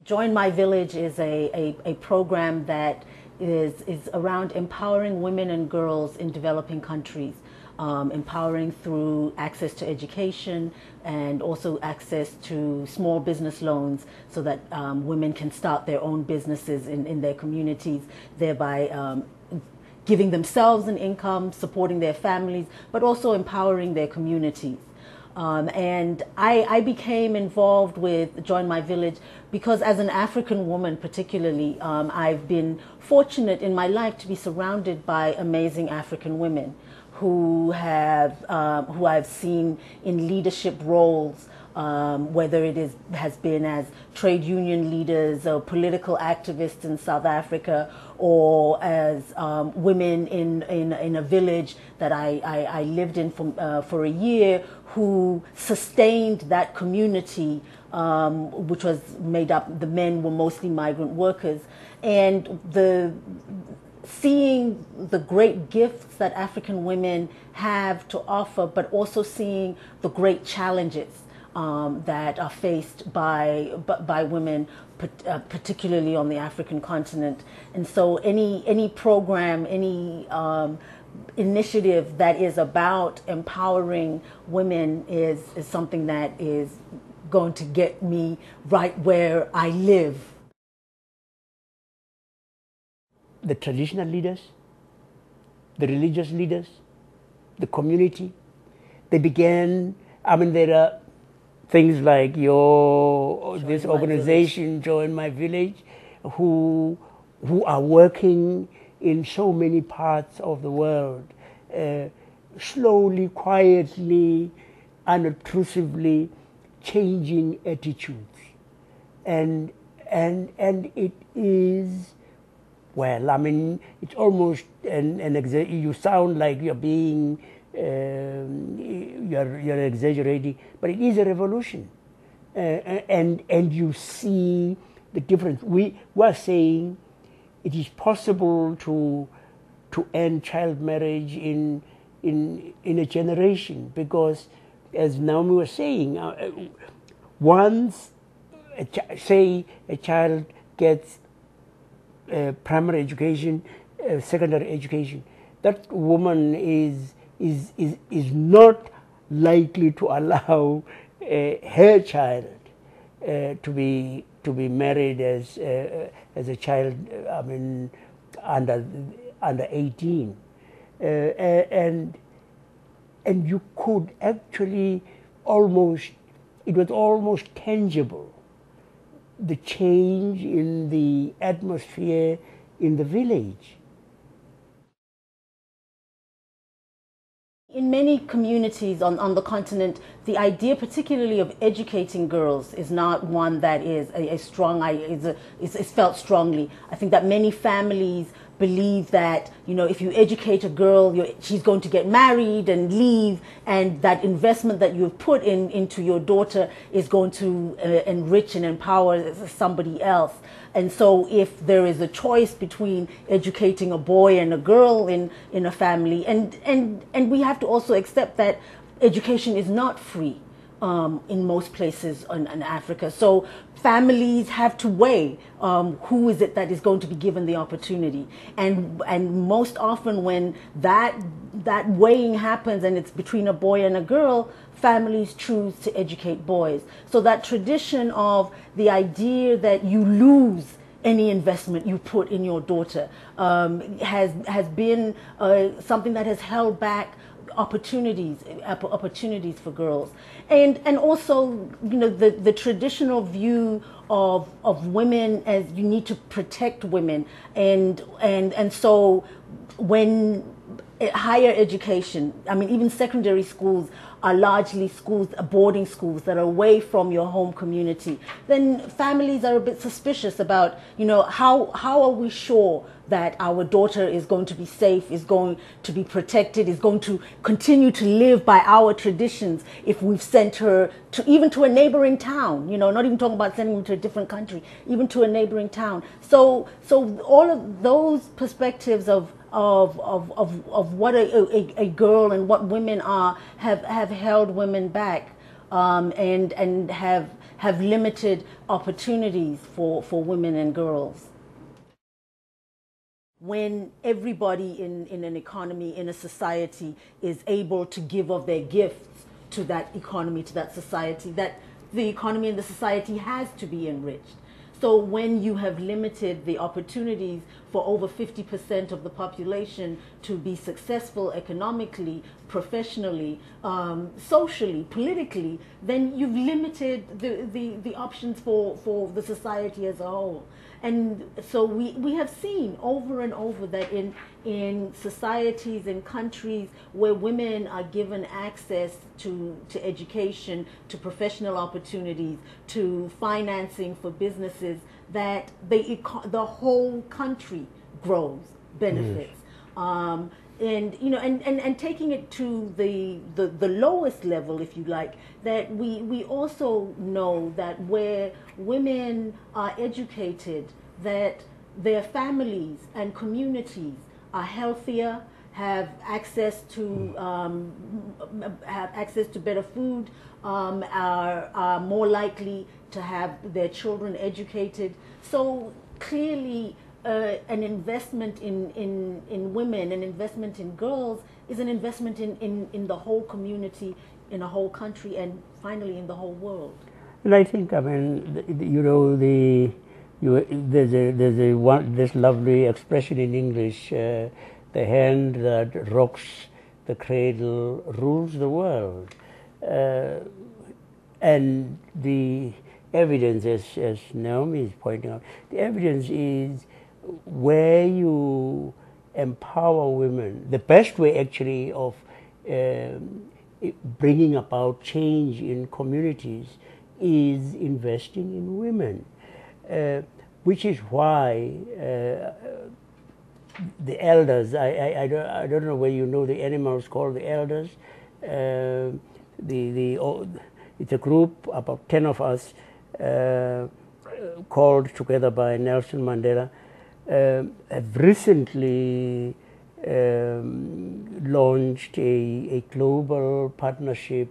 Join My Village is a program that is around empowering women and girls in developing countries, empowering through access to education and also access to small business loans so that women can start their own businesses in their communities, thereby giving themselves an income, supporting their families, but also empowering their communities. And I became involved with Join My Village because as an African woman particularly, I've been fortunate in my life to be surrounded by amazing African women who I've seen in leadership roles, whether has been as trade union leaders or political activists in South Africa, or as women in a village that I lived in for a year, who sustained that community, which was made up, the men were mostly migrant workers, and seeing the great gifts that African women have to offer, but also seeing the great challenges that are faced by women, particularly on the African continent. And so any program, any initiative that is about empowering women is something that is going to get me right where I live. The traditional leaders, the religious leaders, the community, they began, there are things like this organization, Join My Village, who are working in so many parts of the world, slowly, quietly, unobtrusively changing attitudes. And it is, well, it's almost you sound like you're being, you're exaggerating, but it is a revolution. And you see the difference. We were saying it is possible to end child marriage in a generation, because, as Naomi was saying, once say a child gets primary education, secondary education, that woman is not likely to allow her child to be married as a child, under 18, and you could actually it was almost tangible, the change in the atmosphere in the village. In many communities on the continent, the idea particularly of educating girls is not one that is a strong, is felt strongly. I think that many families believe that, if you educate a girl, she's going to get married and leave, and that investment that you've put into your daughter is going to enrich and empower somebody else. And so if there is a choice between educating a boy and a girl in a family, and we have to also accept that education is not free in most places in Africa. So families have to weigh who is it that is going to be given the opportunity. And most often when that weighing happens and it's between a boy and a girl, families choose to educate boys. So that tradition of the idea that you lose any investment you put in your daughter has been something that has held back opportunities for girls, and also the traditional view of women as you need to protect women, and so when higher education, even secondary schools are largely boarding schools that are away from your home community, then families are a bit suspicious about, how are we sure that our daughter is going to be safe, is going to be protected, is going to continue to live by our traditions if we've sent her even to a neighboring town, not even talking about sending them to a different country, even to a neighboring town. So all of those perspectives of what a girl and what women are have held women back and have limited opportunities for women and girls. When everybody in an economy, in a society, is able to give of their gifts to that economy, to that society, that the economy and the society has to be enriched. So when you have limited the opportunities for over 50% of the population to be successful economically, professionally, socially, politically, then you've limited the options for the society as a whole. And so we have seen over and over that in societies and countries where women are given access to education, to professional opportunities, to financing for businesses, that the whole country grows, benefits. And you know, and taking it to the lowest level, if you like, that we also know that where women are educated, that their families and communities are healthier, have access to better food, are more likely to have their children educated. So clearly, an investment in women, an investment in girls, is an investment in the whole community, in a whole country, and finally in the whole world. And I think, I mean, you know, there's this lovely expression in English: the hand that rocks the cradle rules the world. And the evidence, as Naomi is pointing out, the evidence is where you empower women. The best way, actually, of bringing about change in communities is investing in women, which is why the elders, I don't know whether you know the animals called the elders. It's a group, about 10 of us, called together by Nelson Mandela, have recently launched a global partnership,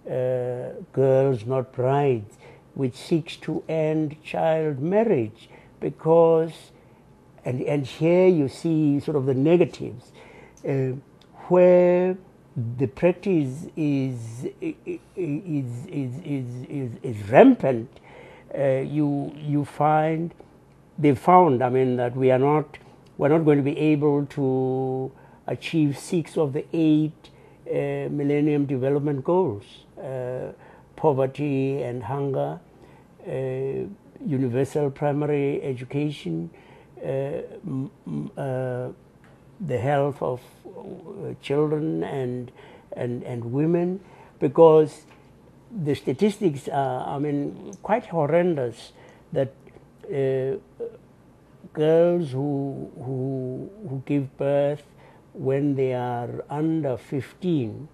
Girls Not Brides, which seeks to end child marriage, because, and here you see sort of the negatives, where the practice is rampant. You find, they found, I mean, that we're not going to be able to achieve 6 of the 8 Millennium Development Goals: poverty and hunger, universal primary education, the health of children and women, because the statistics are, I mean, quite horrendous, that girls who give birth when they are under 15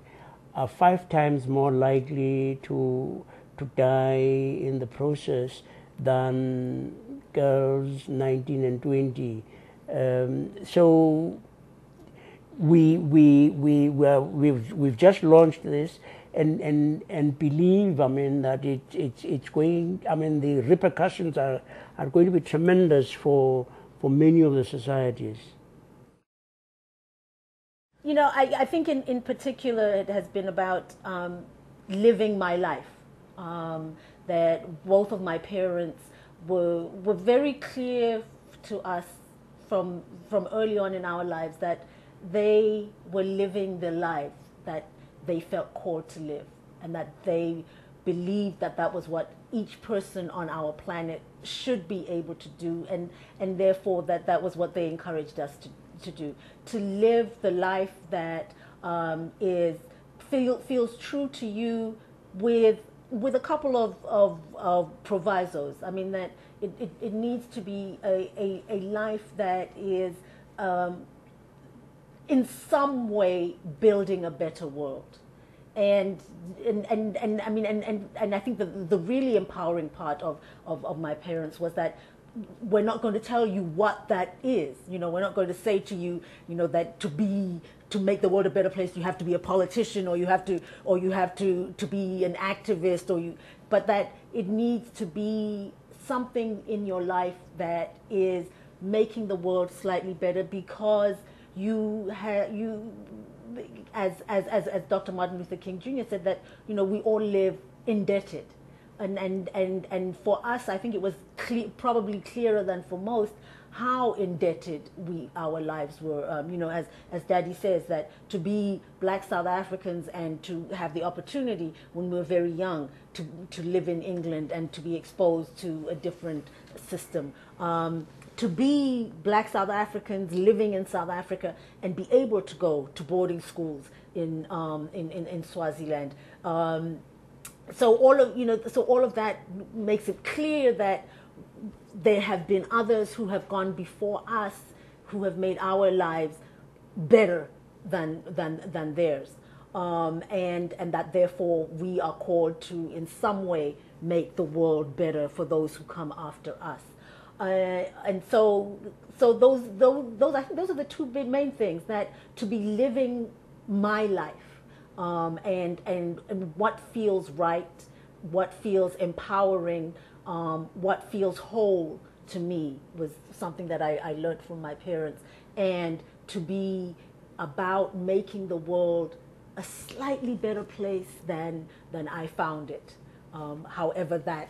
are 5 times more likely to die in the process than girls 19 and 20. So we've just launched this, and believe, I mean, that it's going, I mean, the repercussions are going to be tremendous for many of the societies. You know, I think in particular it has been about living my life. That both of my parents were very clear to us from early on in our lives that they were living the life that they felt called to live, and that they believed that that was what each person on our planet should be able to do, and therefore that was what they encouraged us to do, to live the life that feels true to you, with a couple of provisos. I mean, that it needs to be a life that is in some way building a better world. And I mean, and I think the really empowering part of my parents was that we're not going to tell you what that is. We're not going to say to you, that to make the world a better place, you have to be a politician, or you have to be an activist, but that it needs to be something in your life that is making the world slightly better, because as Dr. Martin Luther King Jr. said, that we all live indebted, and for us, I think it was probably clearer than for most how indebted our lives were. As Daddy says, that to be Black South Africans and to have the opportunity when we were very young to live in England and to be exposed to a different system. To be Black South Africans living in South Africa and be able to go to boarding schools in Swaziland. So all of that makes it clear that there have been others who have gone before us who have made our lives better than theirs, and that therefore we are called to in some way make the world better for those who come after us. And so those I think those are the two big main things, that to be living my life, and what feels right, what feels empowering, what feels whole to me was something that I learned from my parents, and to be about making the world a slightly better place than I found it, however that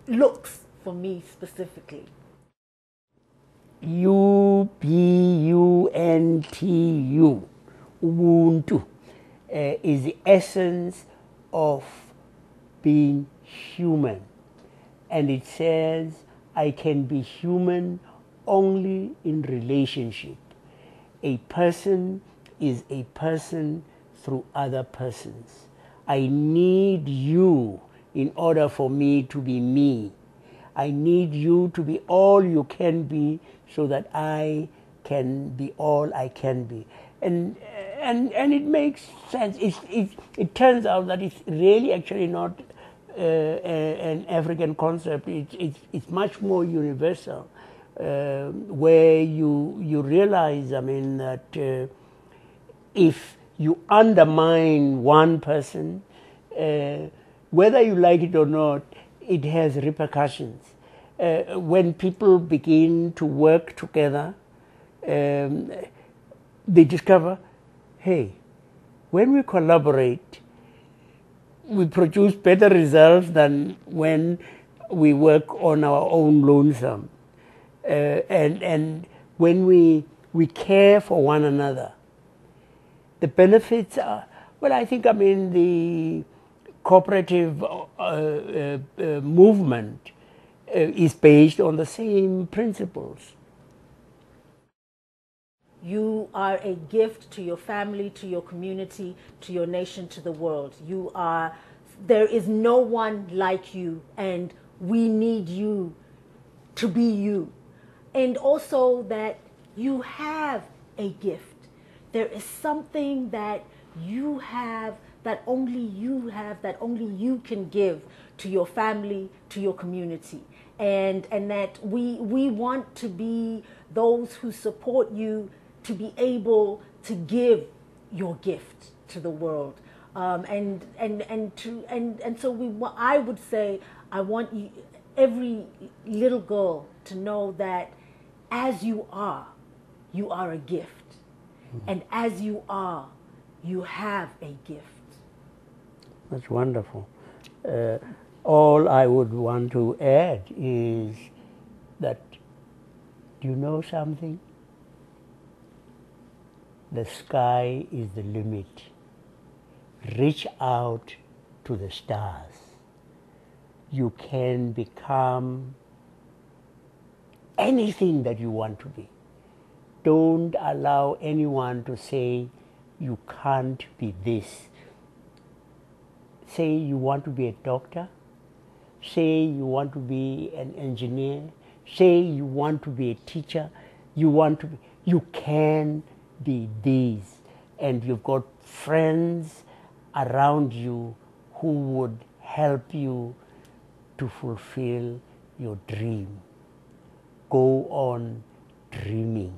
looks for me specifically. Ubuntu, Ubuntu, is the essence of being human. And it says, I can be human only in relationship. A person is a person through other persons. I need you in order for me to be me. I need you to be all you can be so that I can be all I can be. And it makes sense. It turns out that it's really actually not an African concept. It's much more universal, where you realize, that if you undermine one person, whether you like it or not, it has repercussions. When people begin to work together, they discover, hey, when we collaborate, we produce better results than when we work on our own lonesome. And when we care for one another, the benefits are, well, I think, the cooperative movement is based on the same principles. You are a gift to your family, to your community, to your nation, to the world. There is no one like you, and we need you to be you. And also that you have a gift. There is something that you have, that only you have, that only you can give to your family, to your community. And that we want to be those who support you to be able to give your gift to the world. So I would say, I want every little girl to know that as you are a gift. And as you are, you have a gift. That's wonderful. All I would want to add is that, do you know something? The sky is the limit. Reach out to the stars. You can become anything that you want to be. Don't allow anyone to say you can't be this. Say you want to be a doctor. Say you want to be an engineer. Say you want to be a teacher. You can be these. And you've got friends around you who would help you to fulfill your dream. go on dreaming.